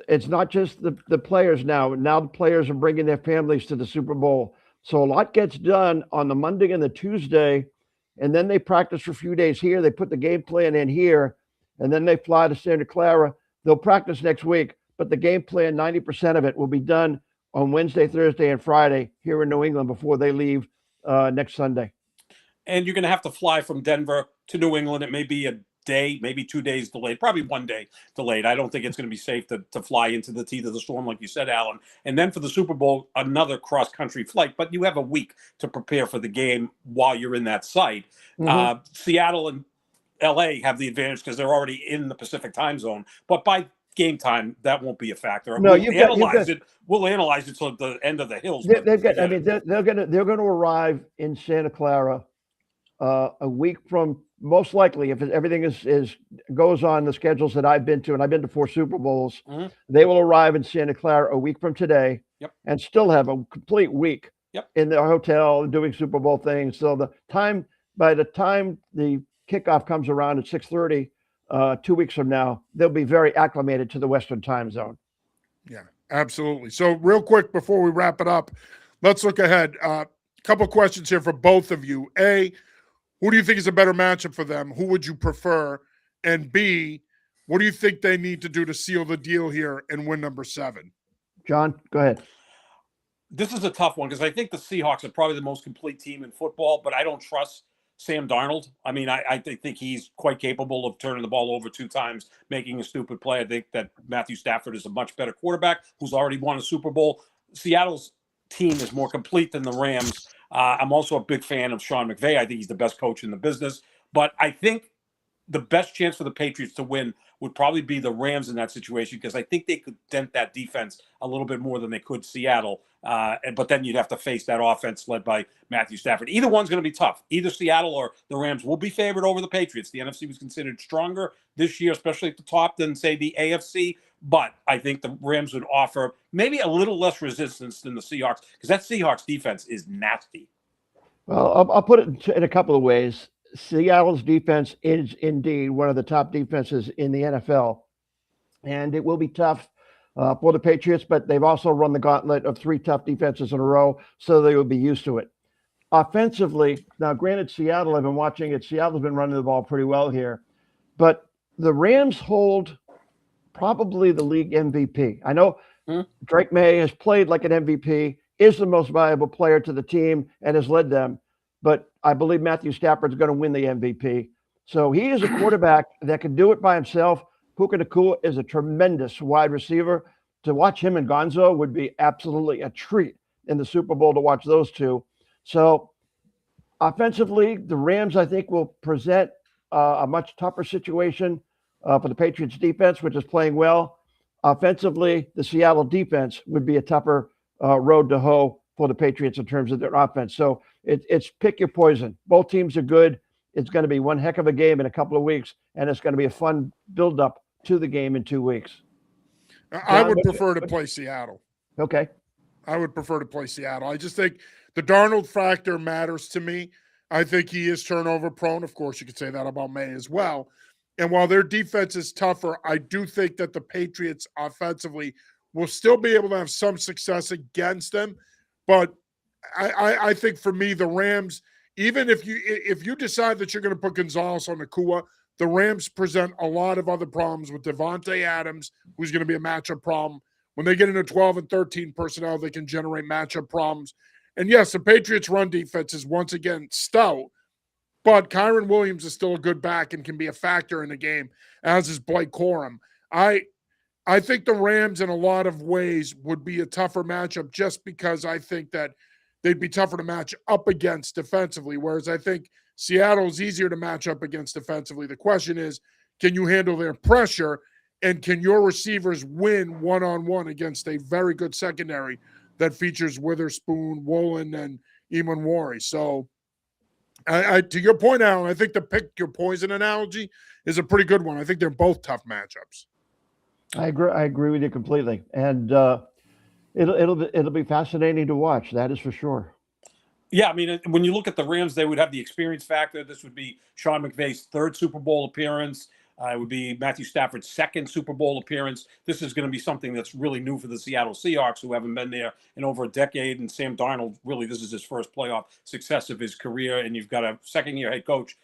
It's not just the players now. Now the players are bringing their families to the Super Bowl. So a lot gets done on the Monday and the Tuesday, and then they practice for a few days here. They put the game plan in here, and then they fly to Santa Clara. They'll practice next week, but the game plan, 90% of it will be done on Wednesday, Thursday, and Friday here in New England before they leave next Sunday. And you're going to have to fly from Denver to New England. It may be a day, maybe 2 days delayed, probably 1 day delayed. I don't think it's going to be safe to fly into the teeth of the storm, like you said, Alan. And then for the Super Bowl, another cross-country flight. But you have a week to prepare for the game while you're in that site. Mm-hmm. Seattle and LA have the advantage because they're already in the Pacific time zone. But by game time, that won't be a factor. No, We'll analyze it. We'll analyze it till the end of the hills. they've got. I mean, they're going to arrive in Santa Clara a week from, most likely, if everything is goes on the schedules that I've been to, and I've been to 4 Super Bowls. Mhm. They will arrive in Santa Clara a week from today. Yep. And still have a complete week. Yep. In their hotel doing Super Bowl things. So by the time the kickoff comes around at 6:30, 2 weeks from now, they'll be very acclimated to the Western time zone. Yeah, absolutely. So real quick before we wrap it up, let's look ahead. Couple questions here for both of you. A, who do you think is a better matchup for them? Who would you prefer? And B, what do you think they need to do to seal the deal here and win number 7? John, go ahead. This is a tough one because I think the Seahawks are probably the most complete team in football, but I don't trust Sam Darnold. I mean, I think he's quite capable of turning the ball over 2 times, making a stupid play. I think that Matthew Stafford is a much better quarterback who's already won a Super Bowl. Seattle's team is more complete than the Rams. I'm also a big fan of Sean McVay. I think he's the best coach in the business. But I think the best chance for the Patriots to win would probably be the Rams in that situation because I think they could dent that defense a little bit more than they could Seattle. But then you'd have to face that offense led by Matthew Stafford. Either one's going to be tough. Either Seattle or the Rams will be favored over the Patriots. The NFC was considered stronger this year, especially at the top, than, say, the AFC. But I think the Rams would offer maybe a little less resistance than the Seahawks because that Seahawks defense is nasty. Well, I'll put it in a couple of ways. Seattle's defense is indeed one of the top defenses in the NFL, and it will be tough for the Patriots, but they've also run the gauntlet of 3 tough defenses in a row, so they will be used to it. Offensively, now granted, Seattle, I've been watching it. Seattle's been running the ball pretty well here, but the Rams hold probably the league MVP. I know Drake May has played like an MVP, is the most valuable player to the team, and has led them. But I believe Matthew Stafford is going to win the MVP. So he is a quarterback that can do it by himself. Puka Nacua is a tremendous wide receiver. To watch him and Gonzo would be absolutely a treat in the Super Bowl to watch those two. So offensively, the Rams, I think, will present a much tougher situation for the Patriots defense, which is playing well. Offensively, the Seattle defense would be a tougher road to hoe for the Patriots in terms of their offense. So it's pick your poison. Both teams are good. It's going to be one heck of a game in a couple of weeks, and it's going to be a fun build-up to the game in 2 weeks. I would prefer to play Seattle. Okay. I would prefer to play Seattle. I just think the Darnold factor matters to me. I think he is turnover prone. Of course, you could say that about May as well. And while their defense is tougher, I do think that the Patriots offensively will still be able to have some success against them. But I think for me, the Rams, even if you decide that you're going to put Gonzalez on Nacua, the Rams present a lot of other problems with Devontae Adams, who's going to be a matchup problem when they get into 12 and 13 personnel, they can generate matchup problems. And yes, the Patriots' run defense is once again stout, but Kyron Williams is still a good back and can be a factor in the game, as is Blake Corum. I think the Rams in a lot of ways would be a tougher matchup just because I think that they'd be tougher to match up against defensively, whereas I think Seattle is easier to match up against defensively. The question is, can you handle their pressure, and can your receivers win one-on-one against a very good secondary that features Witherspoon, Woolen, and Eamon? So to your point, Alan, I think the pick your poison analogy is a pretty good one. I think they're both tough matchups. I agree with you completely, and it'll be fascinating to watch. That is for sure. Yeah, I mean, when you look at the Rams, they would have the experience factor. This would be Sean McVay's third Super Bowl appearance. It would be Matthew Stafford's second Super Bowl appearance. This is going to be something that's really new for the Seattle Seahawks, who haven't been there in over a decade. And Sam Darnold, really, this is his first playoff success of his career. And you've got a second-year head coach,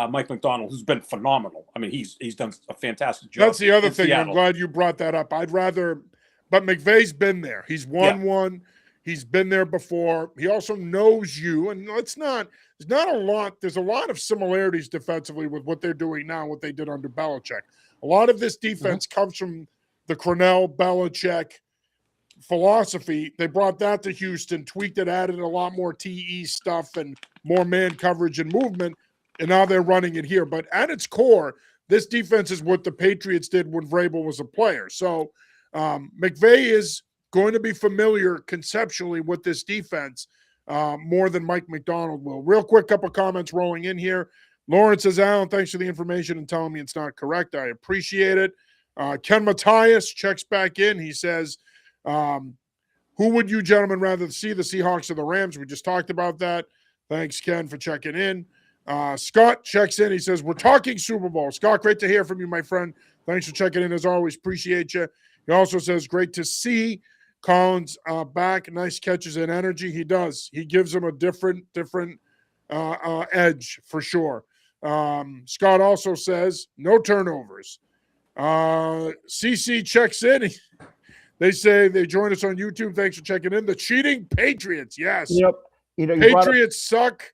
Mike McDonald, who's been phenomenal. I mean, he's done a fantastic job. That's the other thing. Seattle. I'm glad you brought that up. But McVay's been there. He's won one. He's been there before. He also knows you, and there's not a lot. There's a lot of similarities defensively with what they're doing now, what they did under Belichick. A lot of this defense comes from the Cornell Belichick philosophy. They brought that to Houston, tweaked it, added a lot more TE stuff and more man coverage and movement, and now they're running it here. But at its core, this defense is what the Patriots did when Vrabel was a player. So McVay is going to be familiar conceptually with this defense more than Mike McDonald will. Real quick, couple comments rolling in here. Lawrence says, Alan, thanks for the information and telling me it's not correct. I appreciate it. Ken Matthias checks back in. He says, who would you gentlemen rather see, the Seahawks or the Rams? We just talked about that. Thanks, Ken, for checking in. Scott checks in. He says, we're talking Super Bowl. Scott, great to hear from you, my friend. Thanks for checking in as always. Appreciate you. He also says, great to see Collins back. Nice catches and energy. He does. He gives him a different edge for sure. Scott also says, no turnovers. CC checks in. They say they join us on YouTube. Thanks for checking in. The cheating Patriots. Yes. Yep. Patriots suck.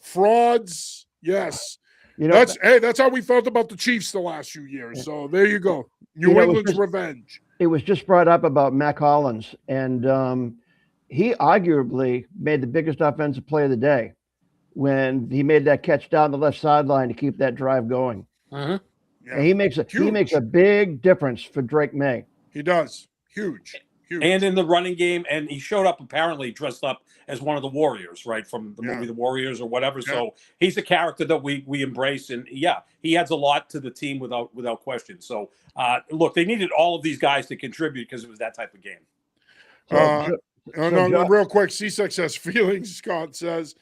Frauds. Yes. That's how we felt about the Chiefs the last few years. So there you go. New England's revenge. It was just brought up about Mac Hollins, and he arguably made the biggest offensive play of the day when he made that catch down the left sideline to keep that drive going. Yeah. And he makes a big difference for Drake May. He does. Huge. And in the running game, and he showed up apparently dressed up as one of the Warriors, right, from the movie The Warriors or whatever. Yeah. So he's a character that we embrace, and he adds a lot to the team without question. So look, they needed all of these guys to contribute because it was that type of game. Real quick, C6 has feelings. Scott says.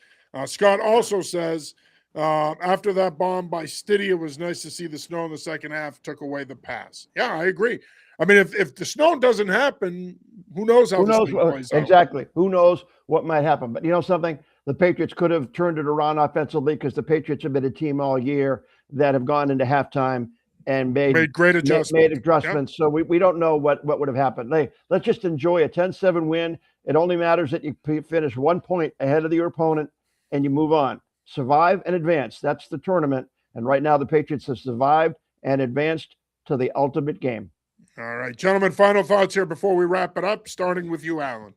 Scott also says after that bomb by Stiddy, it was nice to see the snow in the second half took away the pass. Yeah, I agree. I mean, if the snow doesn't happen, who knows how this thing plays out. Exactly. Who knows what might happen. But you know something? The Patriots could have turned it around offensively because the Patriots have been a team all year that have gone into halftime and made great adjustments. Made adjustments. Yep. So we don't know what would have happened. Let's just enjoy a 10-7 win. It only matters that you finish 1 point ahead of your opponent and you move on. Survive and advance. That's the tournament. And right now the Patriots have survived and advanced to the ultimate game. All right, gentlemen, final thoughts here before we wrap it up, starting with you, Alan.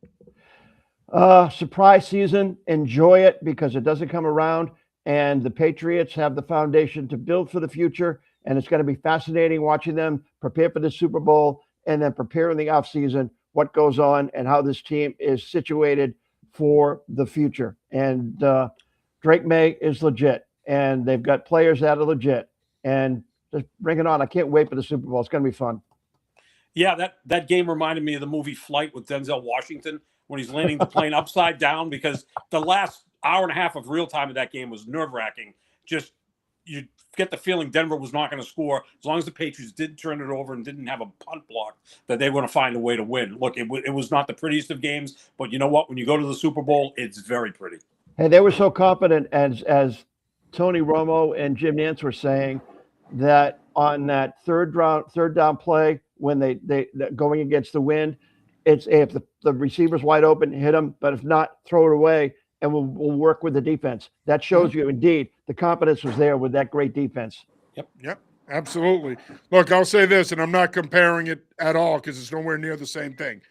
Surprise season. Enjoy it because it doesn't come around, and the Patriots have the foundation to build for the future, and it's going to be fascinating watching them prepare for the Super Bowl and then prepare in the offseason what goes on and how this team is situated for the future. And Drake May is legit, and they've got players that are legit, and just bring it on. I can't wait for the Super Bowl. It's going to be fun. Yeah, that game reminded me of the movie Flight with Denzel Washington when he's landing the plane upside down, because the last hour and a half of real time of that game was nerve-wracking. Just you get the feeling Denver was not going to score as long as the Patriots did turn it over and didn't have a punt block, that they were going to find a way to win. Look, it was not the prettiest of games, but you know what? When you go to the Super Bowl, it's very pretty. Hey, they were so confident, as Tony Romo and Jim Nantz were saying, that on that third down play when they're going against the wind. It's if the receiver's wide open, hit him. But if not, throw it away, and we'll work with the defense. That shows you, indeed, the confidence was there with that great defense. Yep, absolutely. Look, I'll say this, and I'm not comparing it at all because it's nowhere near the same thing.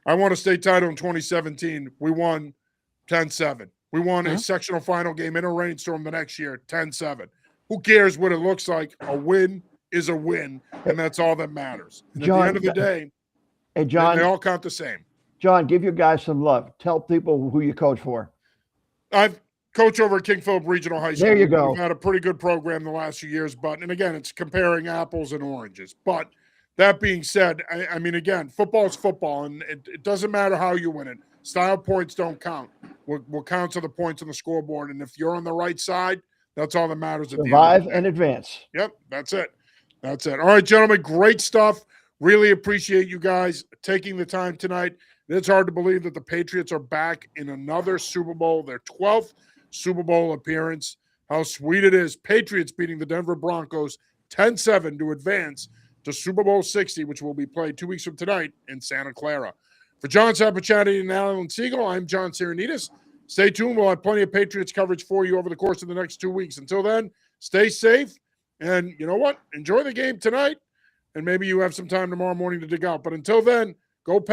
I won a state title in 2017. We won 10-7. We won a sectional final game in a rainstorm the next year, 10-7. Who cares what it looks like? A win is a win, and that's all that matters. And John, at the end of the day, hey, John, they all count the same. John, give your guys some love. Tell people who you coach for. I've coached over at King Philip Regional High School. There you go. We've had a pretty good program the last few years, and again, it's comparing apples and oranges. But that being said, I mean, again, football is football, and it doesn't matter how you win it. Style points don't count. What counts are the points on the scoreboard, and if you're on the right side, that's all that matters. Survive and advance. Yep, that's it. That's it. All right, gentlemen, great stuff. Really appreciate you guys taking the time tonight. It's hard to believe that the Patriots are back in another Super Bowl, their 12th Super Bowl appearance. How sweet it is. Patriots beating the Denver Broncos 10-7 to advance to Super Bowl 60, which will be played 2 weeks from tonight in Santa Clara. For John Sapachani and Alan Siegel, I'm John Sirenides. Stay tuned. We'll have plenty of Patriots coverage for you over the course of the next 2 weeks. Until then, stay safe. And you know what? Enjoy the game tonight. And maybe you have some time tomorrow morning to dig out. But until then, go Patriots.